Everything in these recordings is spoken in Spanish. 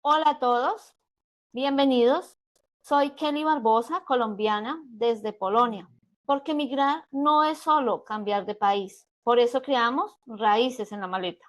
Hola a todos, bienvenidos. Soy Kelly Barbosa, colombiana desde Polonia, porque migrar no es solo cambiar de país. Por eso creamos Raíces en la Maleta.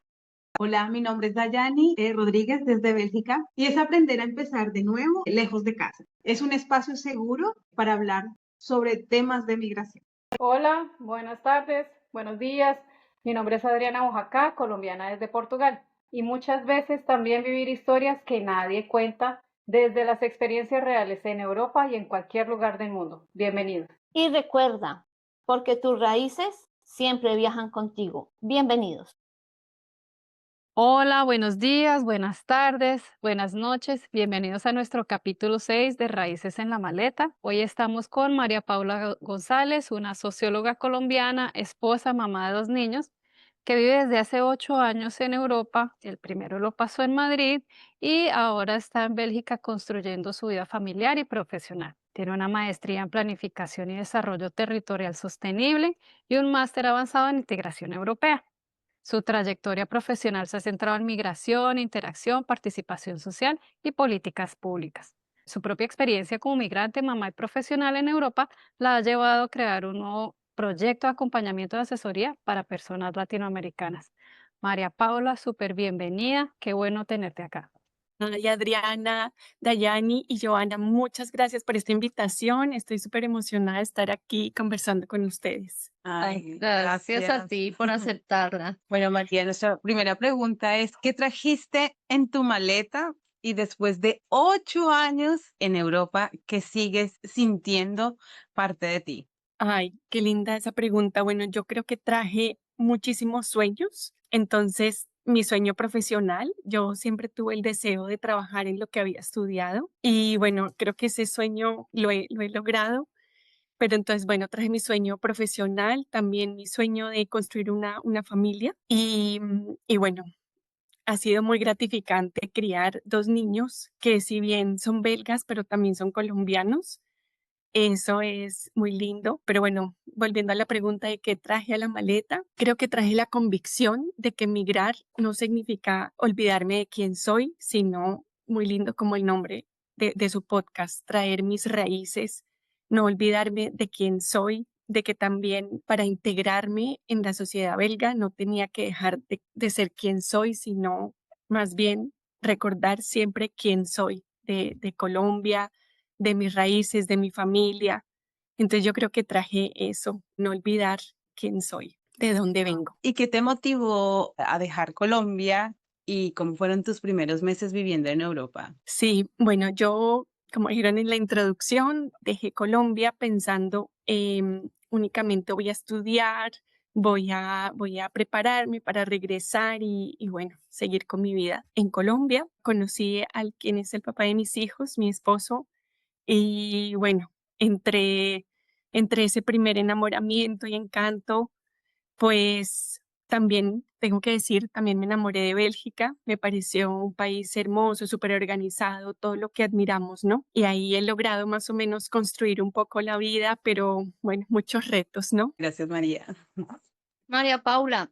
Hola, mi nombre es Dayani Rodríguez desde Bélgica y es aprender a empezar de nuevo lejos de casa. Es un espacio seguro para hablar sobre temas de migración. Hola, buenas tardes, buenos días. Mi nombre es Adriana Oaxaca, colombiana desde Portugal. Y muchas veces también vivir historias que nadie cuenta desde las experiencias reales en Europa y en cualquier lugar del mundo. Bienvenidos. Y recuerda, porque tus raíces siempre viajan contigo. Bienvenidos. Hola, buenos días, buenas tardes, buenas noches. Bienvenidos a nuestro capítulo 6 de Raíces en la Maleta. Hoy estamos con María Paula González, una socióloga colombiana, esposa, mamá de 2 niños, que vive desde hace 8 años en Europa. El primero lo pasó en Madrid y ahora está en Bélgica construyendo su vida familiar y profesional. Tiene una maestría en Planificación y Desarrollo Territorial Sostenible y un máster avanzado en Integración Europea. Su trayectoria profesional se ha centrado en migración, interacción, participación social y políticas públicas. Su propia experiencia como migrante, mamá y profesional en Europa la ha llevado a crear un nuevo proyecto de acompañamiento de asesoría para personas latinoamericanas. María Paula, súper bienvenida. Qué bueno tenerte acá. Ay, Adriana, Dayani y Joana, muchas gracias por esta invitación. Estoy súper emocionada de estar aquí conversando con ustedes. Ay, gracias a ti por aceptarla. Bueno, María, nuestra primera pregunta es, ¿qué trajiste en tu maleta y después de 8 años en Europa, qué sigues sintiendo parte de ti? Ay, qué linda esa pregunta. Bueno, yo creo que traje muchísimos sueños. Entonces, mi sueño profesional, yo siempre tuve el deseo de trabajar en lo que había estudiado y bueno, creo que ese sueño lo he logrado. Pero entonces, bueno, traje mi sueño profesional, también mi sueño de construir una familia y bueno, ha sido muy gratificante criar 2 niños que si bien son belgas, pero también son colombianos. Eso es muy lindo, pero bueno, volviendo a la pregunta de qué traje a la maleta, creo que traje la convicción de que emigrar no significa olvidarme de quién soy, sino muy lindo como el nombre de su podcast, traer mis raíces, no olvidarme de quién soy, de que también para integrarme en la sociedad belga no tenía que dejar de ser quien soy, sino más bien recordar siempre quién soy de Colombia, de mis raíces, de mi familia. Entonces yo creo que traje eso, no olvidar quién soy, de dónde vengo. ¿Y qué te motivó a dejar Colombia y cómo fueron tus primeros meses viviendo en Europa? Sí, bueno, yo, como dijeron en la introducción, dejé Colombia pensando únicamente voy a estudiar, voy a prepararme para regresar y bueno, seguir con mi vida. En Colombia conocí al quien es el papá de mis hijos, mi esposo, y bueno, entre, entre ese primer enamoramiento y encanto, pues también tengo que decir, también me enamoré de Bélgica, me pareció un país hermoso, súper organizado, todo lo que admiramos, ¿no? Y ahí he logrado más o menos construir un poco la vida, pero bueno, muchos retos, ¿no? Gracias, María. María Paula,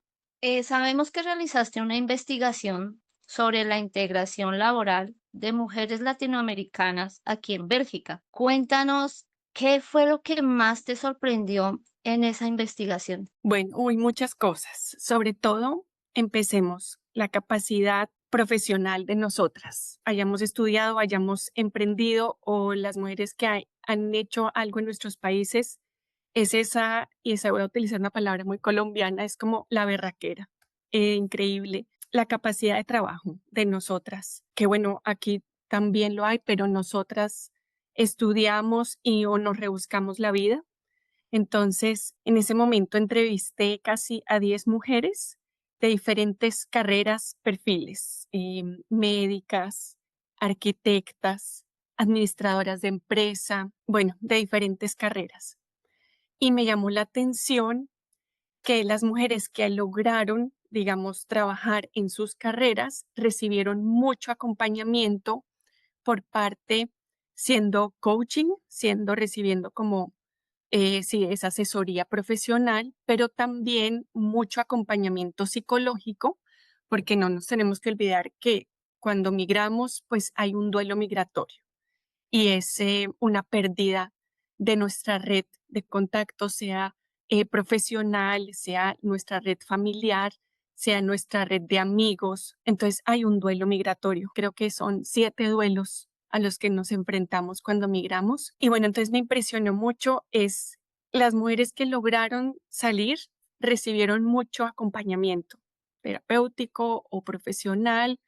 sabemos que realizaste una investigación sobre la integración laboral de mujeres latinoamericanas aquí en Bélgica. Cuéntanos qué fue lo que más te sorprendió en esa investigación. Bueno, muchas cosas. Sobre todo, empecemos la capacidad profesional de nosotras, hayamos estudiado, hayamos emprendido o las mujeres que han hecho algo en nuestros países, es esa, y esa voy a utilizar una palabra muy colombiana, es como la berraquera. Increíble. La capacidad de trabajo de nosotras, que bueno, aquí también lo hay, pero nosotras estudiamos y o nos rebuscamos la vida. Entonces, en ese momento entrevisté casi a 10 mujeres de diferentes carreras, perfiles, médicas, arquitectas, administradoras de empresa, bueno, de diferentes carreras. Y me llamó la atención que las mujeres que lograron, digamos, trabajar en sus carreras, recibieron mucho acompañamiento por parte, siendo coaching, recibiendo como sí, es asesoría profesional, pero también mucho acompañamiento psicológico, porque no nos tenemos que olvidar que cuando migramos, pues hay un duelo migratorio y es una pérdida de nuestra red de contacto, sea profesional, sea nuestra red familiar, sea nuestra red de amigos. Entonces hay un duelo migratorio. Creo que son 7 duelos a los que nos enfrentamos cuando migramos. Y bueno, entonces me impresionó mucho es las mujeres que lograron salir recibieron mucho acompañamiento terapéutico o profesional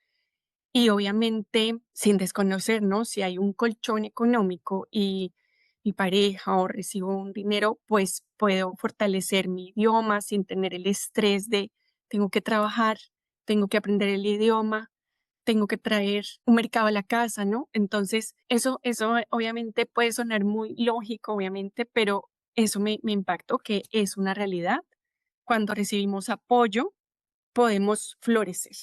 y obviamente sin desconocer, ¿no? Si hay un colchón económico y mi pareja o recibo un dinero, pues puedo fortalecer mi idioma sin tener el estrés de tengo que trabajar, tengo que aprender el idioma, tengo que traer un mercado a la casa, ¿no? Entonces, eso obviamente puede sonar muy lógico, obviamente, pero eso me impactó que es una realidad. Cuando recibimos apoyo, podemos florecer.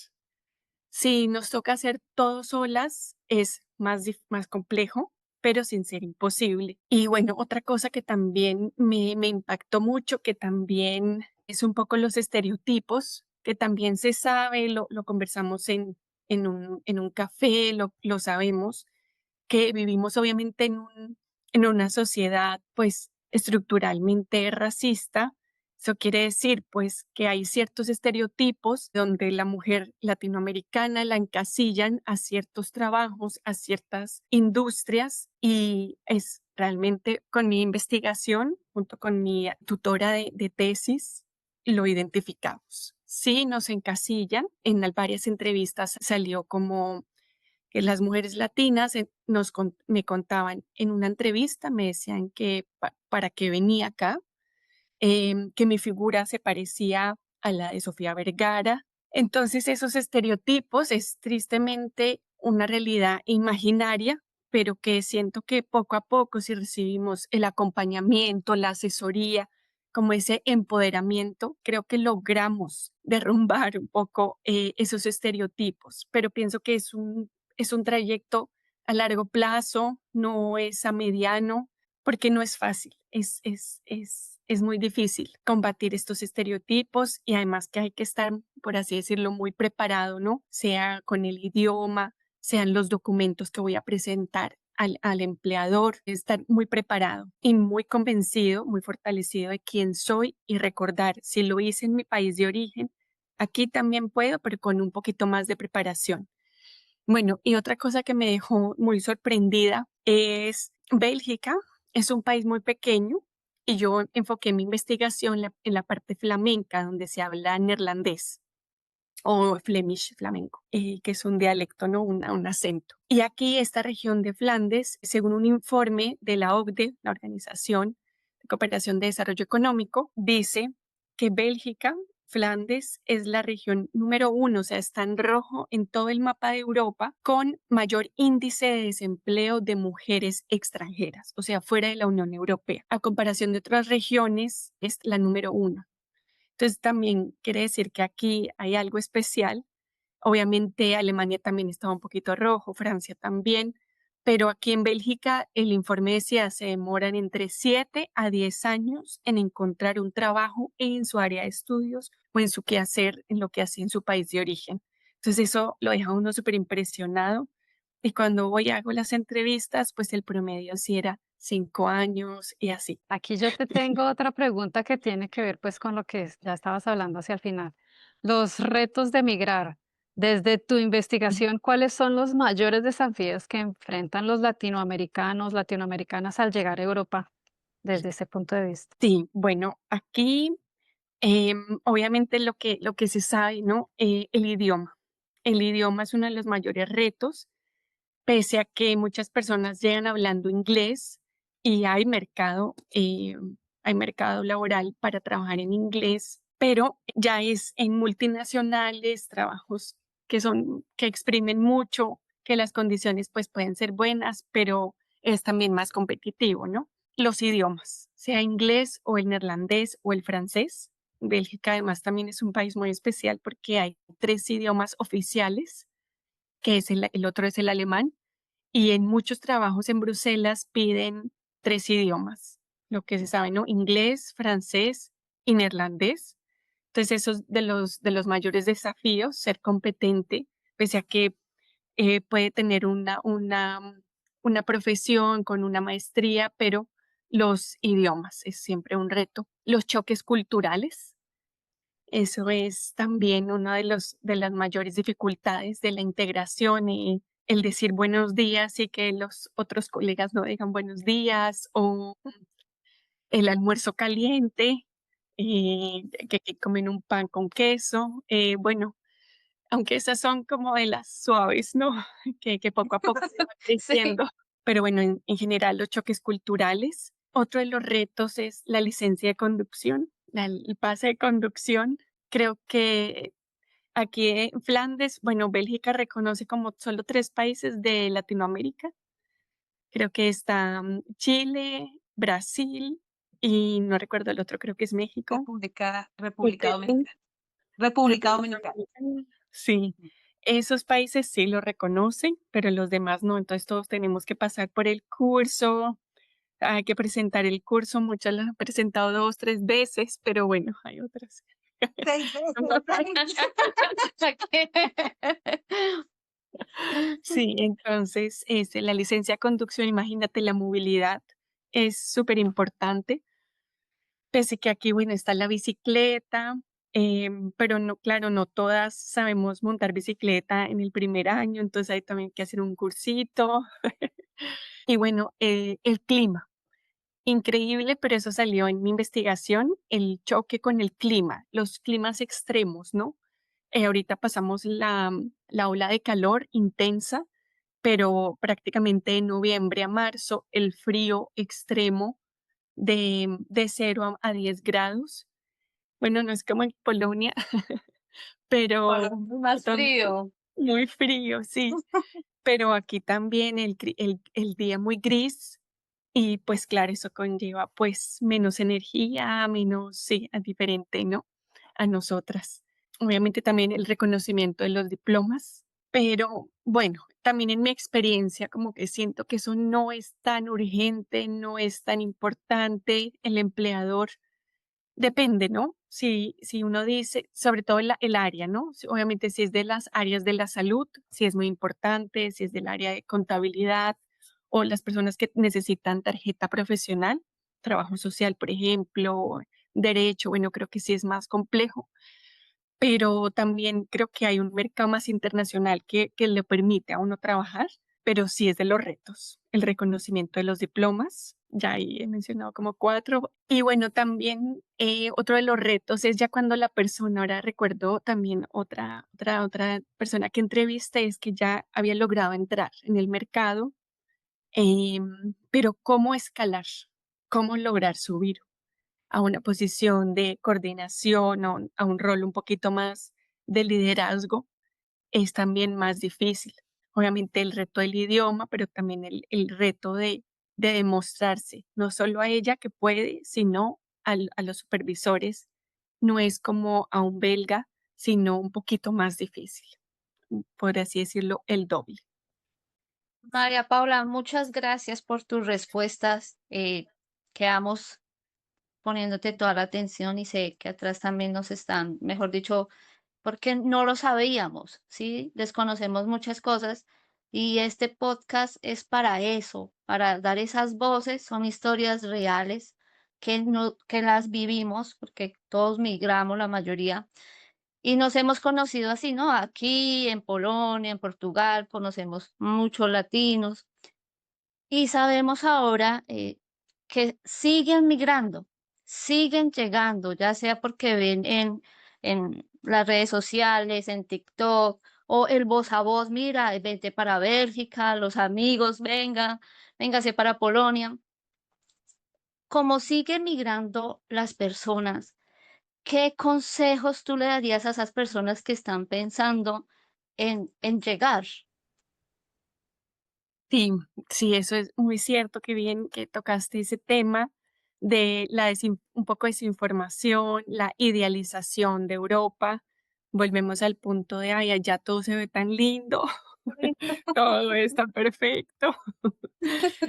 Si nos toca hacer todo solas, es más complejo, pero sin ser imposible. Y bueno, otra cosa que también me impactó mucho, que también es un poco los estereotipos, que también se sabe, lo conversamos en un café, lo sabemos, que vivimos obviamente en una sociedad pues estructuralmente racista. Eso quiere decir pues que hay ciertos estereotipos donde la mujer latinoamericana la encasillan a ciertos trabajos, a ciertas industrias y es realmente con mi investigación junto con mi tutora de tesis lo identificamos. Sí, nos encasillan. En varias entrevistas salió como que las mujeres latinas me contaban en una entrevista, me decían que para qué venía acá, que mi figura se parecía a la de Sofía Vergara. Entonces esos estereotipos es tristemente una realidad imaginaria, pero que siento que poco a poco si recibimos el acompañamiento, la asesoría, como ese empoderamiento, creo que logramos derrumbar un poco esos estereotipos, pero pienso que es un trayecto a largo plazo, no es a mediano, porque no es fácil, es muy difícil combatir estos estereotipos y además que hay que estar, por así decirlo, muy preparado, ¿no? Sea con el idioma, sean los documentos que voy a presentar al empleador, estar muy preparado y muy convencido, muy fortalecido de quién soy y recordar, si lo hice en mi país de origen, aquí también puedo, pero con un poquito más de preparación. Bueno, y otra cosa que me dejó muy sorprendida es Bélgica. Es un país muy pequeño y yo enfoqué mi investigación en la parte flamenca, donde se habla neerlandés o Flemish flamenco, que es un dialecto, ¿no? Un acento. Y aquí esta región de Flandes, según un informe de la OCDE, la Organización de Cooperación de Desarrollo Económico, dice que Bélgica, Flandes, es la región número 1, o sea, está en rojo en todo el mapa de Europa, con mayor índice de desempleo de mujeres extranjeras, o sea, fuera de la Unión Europea. A comparación de otras regiones, es la número 1. Entonces también quiere decir que aquí hay algo especial. Obviamente Alemania también estaba un poquito rojo, Francia también, pero aquí en Bélgica el informe decía se demoran entre 7 a 10 años en encontrar un trabajo en su área de estudios o en su quehacer, en lo que hacía en su país de origen. Entonces eso lo deja a uno súper impresionado y cuando voy y hago las entrevistas, pues el promedio sí era 5 años y así. Aquí yo te tengo otra pregunta que tiene que ver pues con lo que ya estabas hablando hacia el final. Los retos de migrar. Desde tu investigación, ¿cuáles son los mayores desafíos que enfrentan los latinoamericanos, latinoamericanas al llegar a Europa desde ese punto de vista? Sí, bueno, aquí obviamente lo que se sabe, ¿no? El idioma. El idioma es uno de los mayores retos, pese a que muchas personas llegan hablando inglés y hay mercado laboral para trabajar en inglés, pero ya es en multinacionales, trabajos que exprimen mucho, que las condiciones pues pueden ser buenas, pero es también más competitivo, ¿no? Los idiomas, sea inglés o el neerlandés o el francés. Bélgica además también es un país muy especial porque hay 3 idiomas oficiales, que es el otro es el alemán, y en muchos trabajos en Bruselas piden 3 idiomas, lo que se sabe, ¿no? Inglés, francés y neerlandés. Entonces, eso es de los mayores desafíos, ser competente, pese a que puede tener una profesión con una maestría, pero los idiomas es siempre un reto. Los choques culturales, eso es también una de las mayores dificultades de la integración, el decir buenos días y que los otros colegas no digan buenos días, o el almuerzo caliente, que comen un pan con queso. Bueno, aunque esas son como de las suaves, ¿no? Que poco a poco se van Sí. creciendo. Pero bueno, en general los choques culturales. Otro de los retos es la licencia de conducción, el pase de conducción. Creo que aquí en Flandes, bueno, Bélgica reconoce como solo 3 países de Latinoamérica. Creo que está Chile, Brasil y no recuerdo el otro, creo que es México. República Ok. Dominicana. República República Dominicana. Dominicana. Sí, esos países sí lo reconocen, pero los demás no. Entonces todos tenemos que pasar por el curso, hay que presentar el curso. Muchas lo han presentado 2, 3 veces, pero bueno, hay otras. 6 veces. Sí, entonces la licencia de conducción, imagínate, la movilidad es súper importante. Pese que aquí, bueno, está la bicicleta, pero no, claro, no todas sabemos montar bicicleta en el primer año, entonces hay también que hacer un cursito. Y bueno, el clima, increíble, pero eso salió en mi investigación, el choque con el clima, los climas extremos, ¿no? Ahorita pasamos la ola de calor intensa, pero prácticamente de noviembre a marzo, el frío extremo de 0 a 10 grados. Bueno, no es como en Polonia, pero Más tam- frío. muy frío, sí. Pero aquí también el día muy gris y pues claro, eso conlleva pues menos energía, menos, sí, diferente, ¿no? A nosotras. Obviamente también el reconocimiento de los diplomas, pero bueno, también en mi experiencia como que siento que eso no es tan urgente, no es tan importante. El empleador depende, ¿no? Si uno dice, sobre todo el área, ¿no? Obviamente si es de las áreas de la salud, si es muy importante, si es del área de contabilidad o las personas que necesitan tarjeta profesional, trabajo social, por ejemplo, derecho, bueno, creo que sí es más complejo, pero también creo que hay un mercado más internacional que le permite a uno trabajar, pero sí es de los retos, el reconocimiento de los diplomas, ya ahí he mencionado como 4, y bueno, también otro de los retos es ya cuando la persona, ahora recuerdo también otra persona que entrevisté, es que ya había logrado entrar en el mercado, pero ¿cómo escalar? ¿Cómo lograr subir a una posición de coordinación, a un rol un poquito más de liderazgo? Es también más difícil. Obviamente el reto del idioma, pero también el reto de demostrarse, no solo a ella que puede, sino a los supervisores. No es como a un belga, sino un poquito más difícil, por así decirlo, el doble. María Paula, muchas gracias por tus respuestas. Quedamos poniéndote toda la atención y sé que atrás también nos están, mejor dicho, porque no lo sabíamos, ¿sí? Desconocemos muchas cosas y este podcast es para eso, para dar esas voces, son historias reales que no, que las vivimos, porque todos migramos, la mayoría, y nos hemos conocido así, ¿no? Aquí, en Polonia, en Portugal, conocemos muchos latinos y sabemos ahora que siguen migrando, siguen llegando, ya sea porque ven en las redes sociales, en TikTok, o el voz a voz, mira, vente para Bélgica, los amigos, venga, véngase para Polonia. Como siguen migrando las personas, ¿qué consejos tú le darías a esas personas que están pensando en llegar? Sí, sí, eso es muy cierto, que bien que tocaste ese tema de un poco de desinformación, la idealización de Europa. Volvemos al punto de, ay, allá todo se ve tan lindo, todo está perfecto.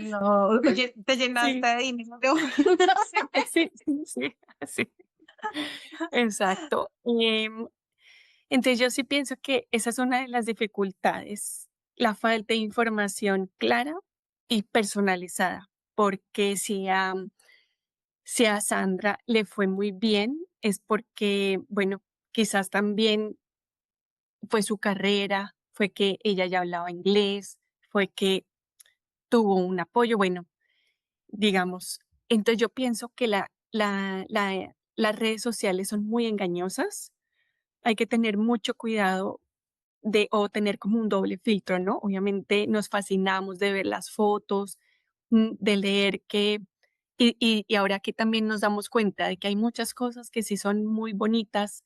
No, te llenaste Sí, de dinero. sí, sí, sí, sí, exacto. Entonces yo sí pienso que esa es una de las dificultades, la falta de información clara y personalizada, porque si a Sandra le fue muy bien, es porque, bueno, quizás también fue su carrera, fue que ella ya hablaba inglés, fue que tuvo un apoyo, bueno, digamos. Entonces yo pienso que las redes sociales son muy engañosas. Hay que tener mucho cuidado o tener como un doble filtro, ¿no? Obviamente nos fascinamos de ver las fotos, de leer y ahora que también nos damos cuenta de que hay muchas cosas que sí son muy bonitas,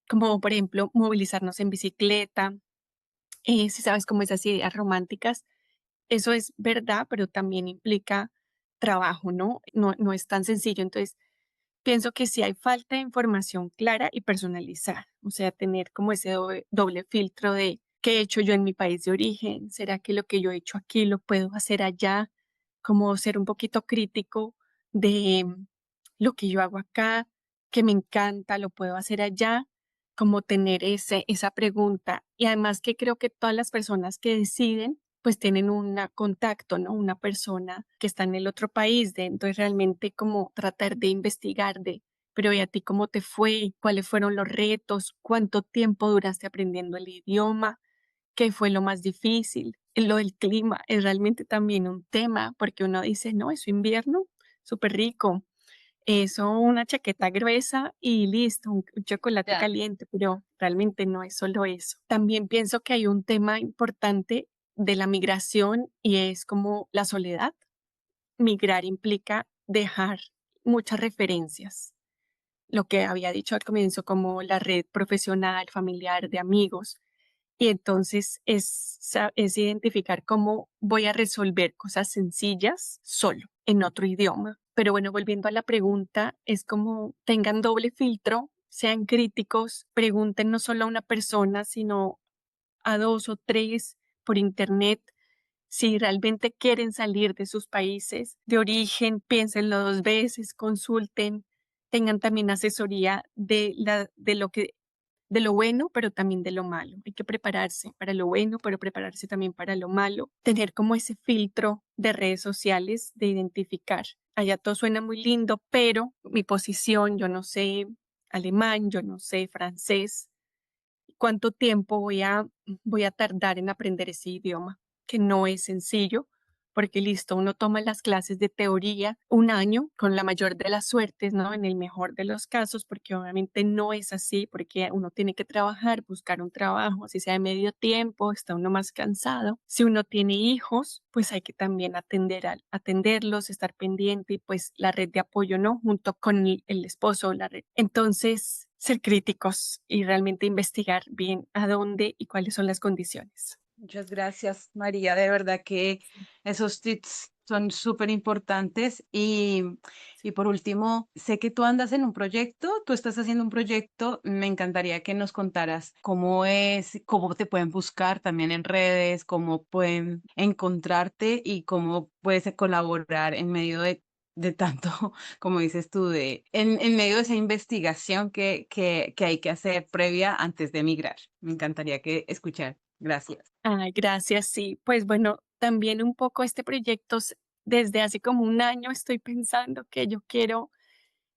como por ejemplo movilizarnos en bicicleta, si sabes, como esas ideas románticas, eso es verdad, pero también implica trabajo, ¿no? No es tan sencillo. Entonces, pienso que sí hay falta de información clara y personalizada, o sea, tener como ese doble filtro de qué he hecho yo en mi país de origen, ¿será que lo que yo he hecho aquí lo puedo hacer allá? Como ser un poquito crítico de lo que yo hago acá, que me encanta, lo puedo hacer allá, como tener esa pregunta. Y además que creo que todas las personas que deciden pues tienen un contacto, ¿no? Una persona que está en el otro país, entonces realmente como tratar de investigar pero ¿y a ti cómo te fue? ¿Cuáles fueron los retos? ¿Cuánto tiempo duraste aprendiendo el idioma? ¿Qué fue lo más difícil? Lo del clima es realmente también un tema, porque uno dice, no, es invierno, súper rico, eso una chaqueta gruesa y listo, un chocolate Ya. caliente, pero realmente no es solo eso. También pienso que hay un tema importante de la migración y es como la soledad. Migrar implica dejar muchas referencias, lo que había dicho al comienzo, como la red profesional, familiar, de amigos. Y entonces es identificar cómo voy a resolver cosas sencillas solo, en otro idioma. Pero bueno, volviendo a la pregunta, es como tengan doble filtro, sean críticos, pregunten no solo a una persona, sino a dos o tres por internet. Si realmente quieren salir de sus países de origen, piénsenlo dos veces, consulten, tengan también asesoría de lo bueno, pero también de lo malo. Hay que prepararse para lo bueno, pero prepararse también para lo malo. Tener como ese filtro de redes sociales de identificar. Allá todo suena muy lindo, pero mi posición, yo no sé alemán, yo no sé francés. ¿Cuánto tiempo voy a tardar en aprender ese idioma? Que no es sencillo, porque listo, uno toma las clases de teoría un año con la mayor de las suertes, ¿no? En el mejor de los casos, porque obviamente no es así, porque uno tiene que trabajar, buscar un trabajo, así sea de medio tiempo, está uno más cansado. Si uno tiene hijos, pues hay que también atenderlos, estar pendiente y pues la red de apoyo, ¿no? Junto con el esposo o la red. Entonces, ser críticos y realmente investigar bien a dónde y cuáles son las condiciones. Muchas gracias, María. De verdad que esos tips son súper importantes. Y por último, sé que tú andas en un proyecto, tú estás haciendo un proyecto. Me encantaría que nos contaras cómo es, cómo te pueden buscar también en redes, cómo pueden encontrarte y cómo puedes colaborar en medio de tanto, como dices tú, en medio de esa investigación que hay que hacer previa antes de emigrar. Me encantaría que escuchar. Gracias. Ay, gracias, sí. Pues bueno, también un poco este proyecto, desde hace como un año estoy pensando que yo quiero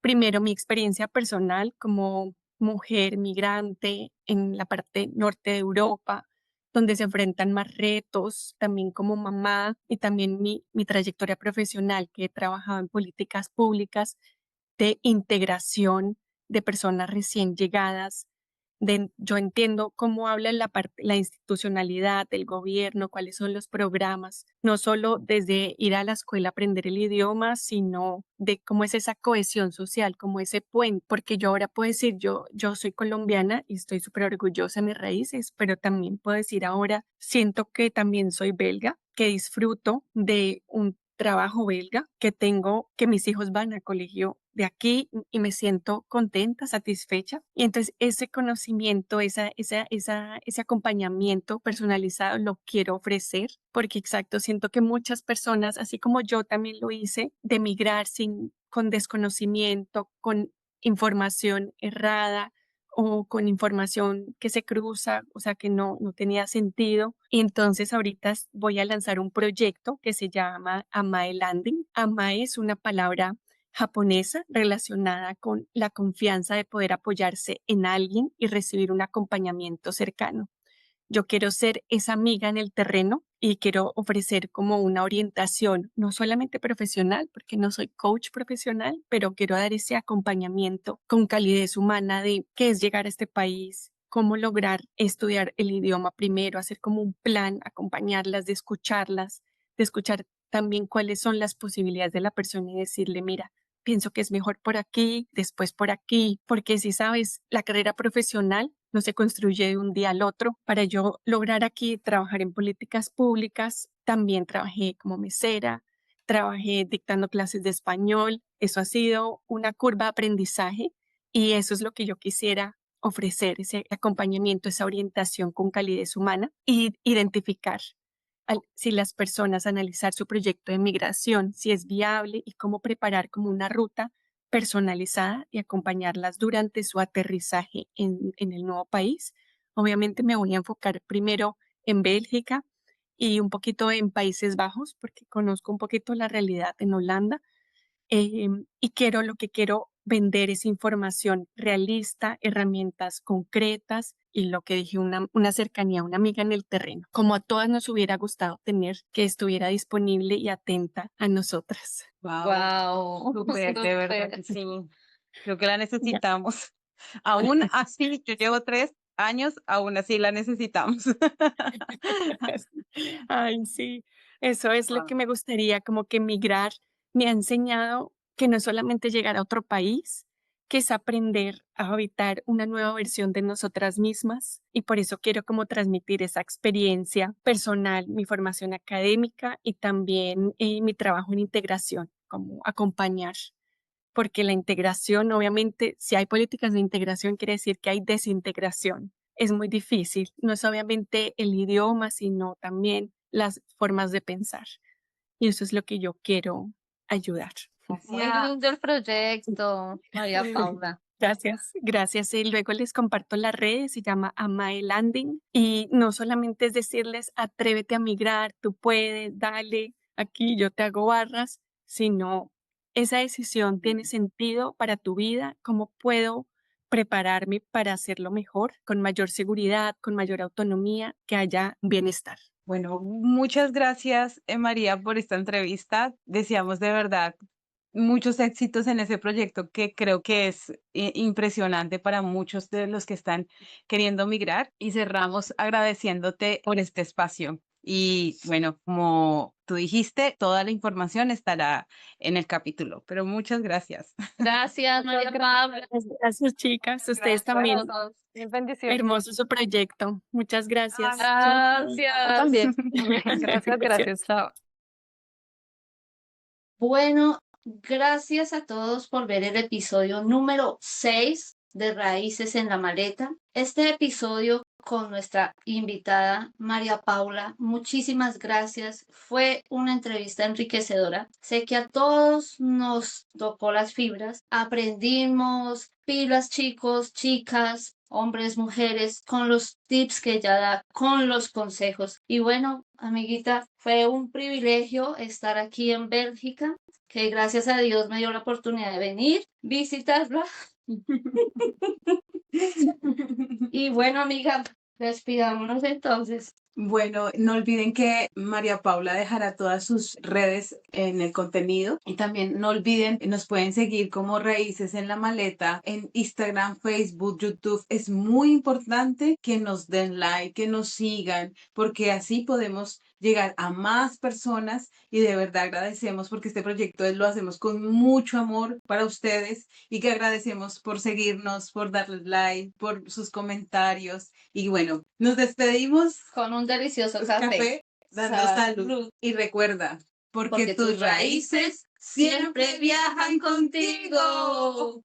primero mi experiencia personal como mujer migrante en la parte norte de Europa, donde se enfrentan más retos, también como mamá y también mi trayectoria profesional, que he trabajado en políticas públicas de integración de personas recién llegadas. Yo entiendo cómo habla la institucionalidad del gobierno, cuáles son los programas, no solo desde ir a la escuela a aprender el idioma, sino de cómo es esa cohesión social, como ese puente, porque yo ahora puedo decir, yo soy colombiana y estoy súper orgullosa de mis raíces, pero también puedo decir ahora, siento que también soy belga, que disfruto de un trabajo belga, que mis hijos van a colegio de aquí y me siento contenta, satisfecha. Y entonces ese conocimiento, ese acompañamiento personalizado lo quiero ofrecer porque exacto, siento que muchas personas, así como yo también lo hice, de migrar con desconocimiento, con información errada, o con información que se cruza, o sea, que no tenía sentido. Y entonces ahorita voy a lanzar un proyecto que se llama Amae Landing. Amae es una palabra japonesa relacionada con la confianza de poder apoyarse en alguien y recibir un acompañamiento cercano. Yo quiero ser esa amiga en el terreno y quiero ofrecer como una orientación, no solamente profesional, porque no soy coach profesional, pero quiero dar ese acompañamiento con calidez humana de qué es llegar a este país, cómo lograr estudiar el idioma primero, hacer como un plan, acompañarlas, de escuchar también cuáles son las posibilidades de la persona y decirle, mira, pienso que es mejor por aquí, después por aquí, porque si sabes, la carrera profesional no se construye de un día al otro. Para yo lograr aquí trabajar en políticas públicas, también trabajé como mesera, trabajé dictando clases de español. Eso ha sido una curva de aprendizaje y eso es lo que yo quisiera ofrecer, ese acompañamiento, esa orientación con calidez humana y identificar si las personas analizar su proyecto de migración, si es viable y cómo preparar como una ruta personalizada y acompañarlas durante su aterrizaje en el nuevo país. Obviamente me voy a enfocar primero en Bélgica y un poquito en Países Bajos porque conozco un poquito la realidad en Holanda y lo que quiero vender es información realista, herramientas concretas y lo que dije, una cercanía, una amiga en el terreno, como a todas nos hubiera gustado tener que estuviera disponible y atenta a nosotras. Wow, Wow, súper, de verdad súper. que sí. Creo que la Ya. necesitamos. Aún así, yo llevo 3 años, aún así la necesitamos. Ay, sí, eso es lo Wow. que me gustaría, como que migrar me ha enseñado que no es solamente llegar a otro país, que es aprender a habitar una nueva versión de nosotras mismas y por eso quiero como transmitir esa experiencia personal, mi formación académica y también mi trabajo en integración, como acompañar. Porque la integración, obviamente, si hay políticas de integración, quiere decir que hay desintegración. Es muy difícil. No es obviamente el idioma, sino también las formas de pensar. Y eso es lo que yo quiero ayudar. Muy Gracias. lindo el proyecto, María Paula. Gracias, gracias. Y luego les comparto las redes, se llama Amae Landing. Y no solamente es decirles, atrévete a migrar, tú puedes, dale, aquí yo te hago barras, sino esa decisión tiene sentido para tu vida, cómo puedo prepararme para hacerlo mejor, con mayor seguridad, con mayor autonomía, que haya bienestar. Bueno, muchas gracias, María, por esta entrevista. Deseamos de verdad muchos éxitos en ese proyecto que creo que es impresionante para muchos de los que están queriendo migrar. Y cerramos agradeciéndote por este espacio. Y bueno, como tú dijiste, toda la información estará en el capítulo, pero muchas gracias. Gracias, María Paula. Gracias, chicas. Ustedes Gracias. también. Besos. Mil bendiciones. Hermoso su proyecto. Muchas gracias. Gracias. También. Gracias, gracias. Chao. Bueno, gracias a todos por ver el episodio número 6 de Raíces en la Maleta. Este episodio con nuestra invitada María Paula, muchísimas gracias. Fue una entrevista enriquecedora. Sé que a todos nos tocó las fibras. Aprendimos pilas, chicos, chicas, hombres, mujeres, con los tips que ella da, con los consejos. Y bueno, amiguita, fue un privilegio estar aquí en Bélgica, que gracias a Dios me dio la oportunidad de venir, visitarla. Y bueno, amiga, despidámonos entonces. Bueno, no olviden que María Paula dejará todas sus redes en el contenido y también no olviden, nos pueden seguir como Raíces en la Maleta en Instagram, Facebook, YouTube. Es muy importante que nos den like, que nos sigan, porque así podemos llegar a más personas y de verdad agradecemos porque este proyecto lo hacemos con mucho amor para ustedes y que agradecemos por seguirnos, por darles like, por sus comentarios y bueno, nos despedimos Con un delicioso café. dando salud. Y recuerda, porque tus raíces siempre viajan contigo.